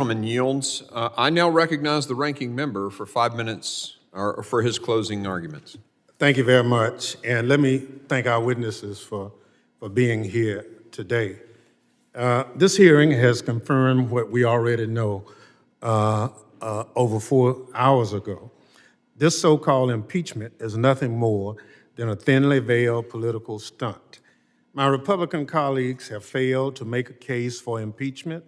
Gentleman yields. I now recognize the ranking member for 5 minutes or for his closing arguments. Thank you very much. And let me thank our witnesses for being here today. This hearing has confirmed what we already know over 4 hours ago. This so-called impeachment is nothing more than a thinly veiled political stunt. My Republican colleagues have failed to make a case for impeachment,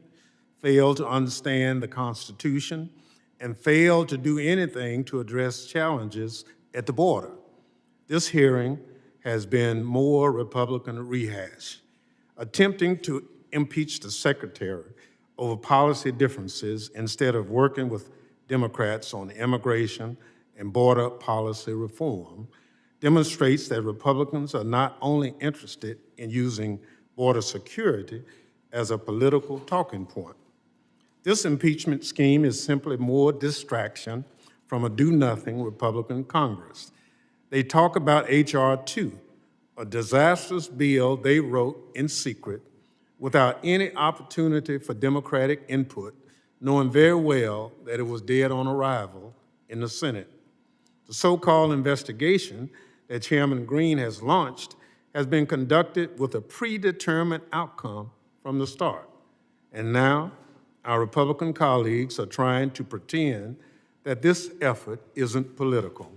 failed to understand the Constitution, and failed to do anything to address challenges at the border. This hearing has been more Republican rehash, attempting to impeach the Secretary over policy differences instead of working with Democrats on immigration and border policy reform, demonstrates that Republicans are not only interested in using border security as a political talking point. This impeachment scheme is simply more distraction from a do-nothing Republican Congress. They talk about H.R. 2, a disastrous bill they wrote in secret without any opportunity for Democratic input, knowing very well that it was dead on arrival in the Senate. The so-called investigation that Chairman Green has launched has been conducted with a predetermined outcome from the start. And now, our Republican colleagues are trying to pretend that this effort isn't political.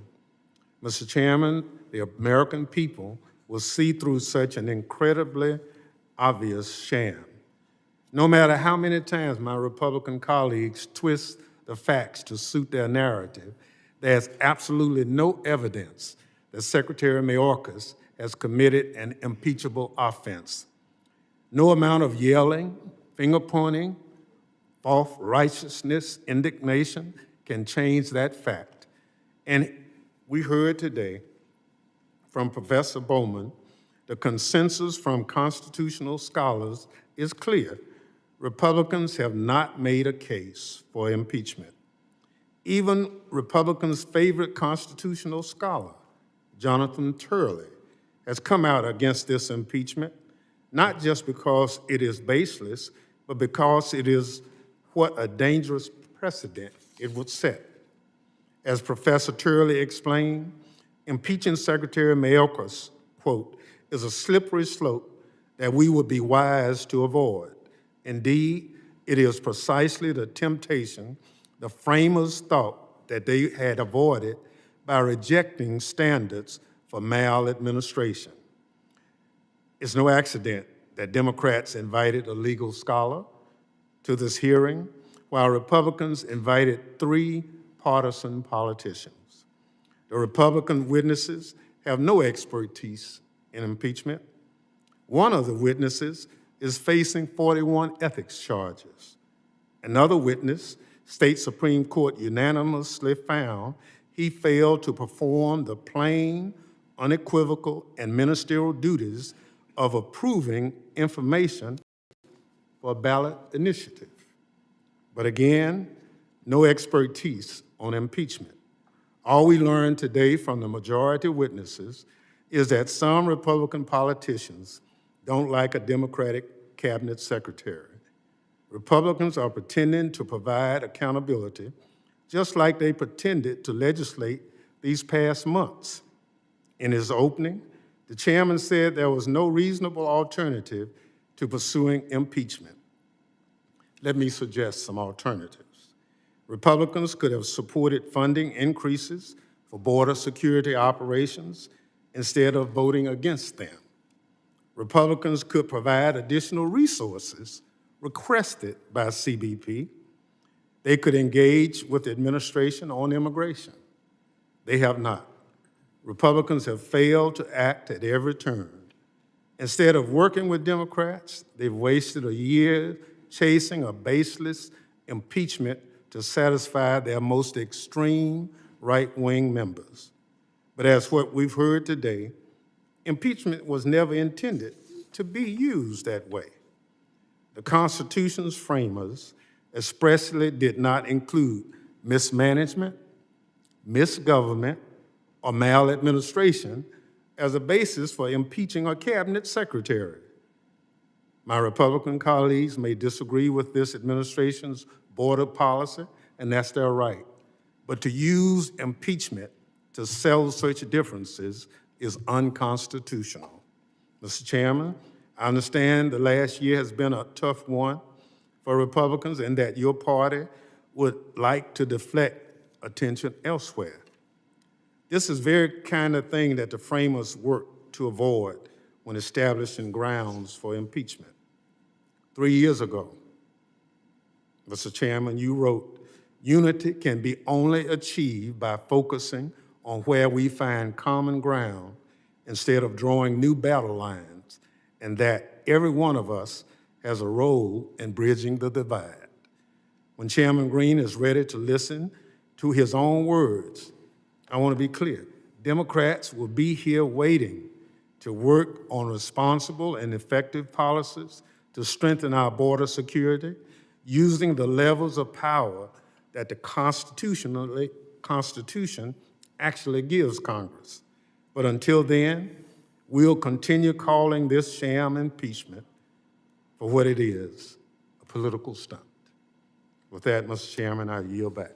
Mr. Chairman, the American people will see through such an incredibly obvious sham. No matter how many times my Republican colleagues twist the facts to suit their narrative, there's absolutely no evidence that Secretary Mayorkas has committed an impeachable offense. No amount of yelling, finger-pointing, false righteousness, indignation can change that fact. And we heard today from Professor Bowman, the consensus from constitutional scholars is clear. Republicans have not made a case for impeachment. Even Republicans' favorite constitutional scholar, Jonathan Turley, has come out against this impeachment, not just because it is baseless, but because it is what a dangerous precedent it would set. As Professor Turley explained, impeaching Secretary Mayorkas, quote, is a slippery slope that we would be wise to avoid. Indeed, it is precisely the temptation the framers thought that they had avoided by rejecting standards for maladministration. It's no accident that Democrats invited a legal scholar to this hearing, while Republicans invited 3 partisan politicians. The Republican witnesses have no expertise in impeachment. One of the witnesses is facing 41 ethics charges. Another witness, State Supreme Court unanimously found he failed to perform the plain, unequivocal, and ministerial duties of approving information for a ballot initiative. But again, no expertise on impeachment. All we learned today from the majority witnesses is that some Republican politicians don't like a Democratic cabinet secretary. Republicans are pretending to provide accountability, just like they pretended to legislate these past months. In his opening, the chairman said there was no reasonable alternative to pursuing impeachment. Let me suggest some alternatives. Republicans could have supported funding increases for border security operations instead of voting against them. Republicans could provide additional resources requested by CBP. They could engage with the administration on immigration. They have not. Republicans have failed to act at every turn. Instead of working with Democrats, they've wasted a year chasing a baseless impeachment to satisfy their most extreme right-wing members. But as what we've heard today, impeachment was never intended to be used that way. The Constitution's framers expressly did not include mismanagement, misgovernment, or maladministration as a basis for impeaching a cabinet secretary. My Republican colleagues may disagree with this administration's border policy, and that's their right. But to use impeachment to settle such differences is unconstitutional. Mr. Chairman, I understand the last year has been a tough one for Republicans and that your party would like to deflect attention elsewhere. This is the very kind of thing that the framers worked to avoid when establishing grounds for impeachment. 3 years ago, Mr. Chairman, you wrote, "Unity can be only achieved by focusing on where we find common ground instead of drawing new battle lines, and that every one of us has a role in bridging the divide." When Chairman Green is ready to listen to his own words, I want to be clear. Democrats will be here waiting to work on responsible and effective policies to strengthen our border security, using the levels of power that the Constitution actually gives Congress. But until then, we'll continue calling this sham impeachment for what it is, a political stunt. With that, Mr. Chairman, I yield back.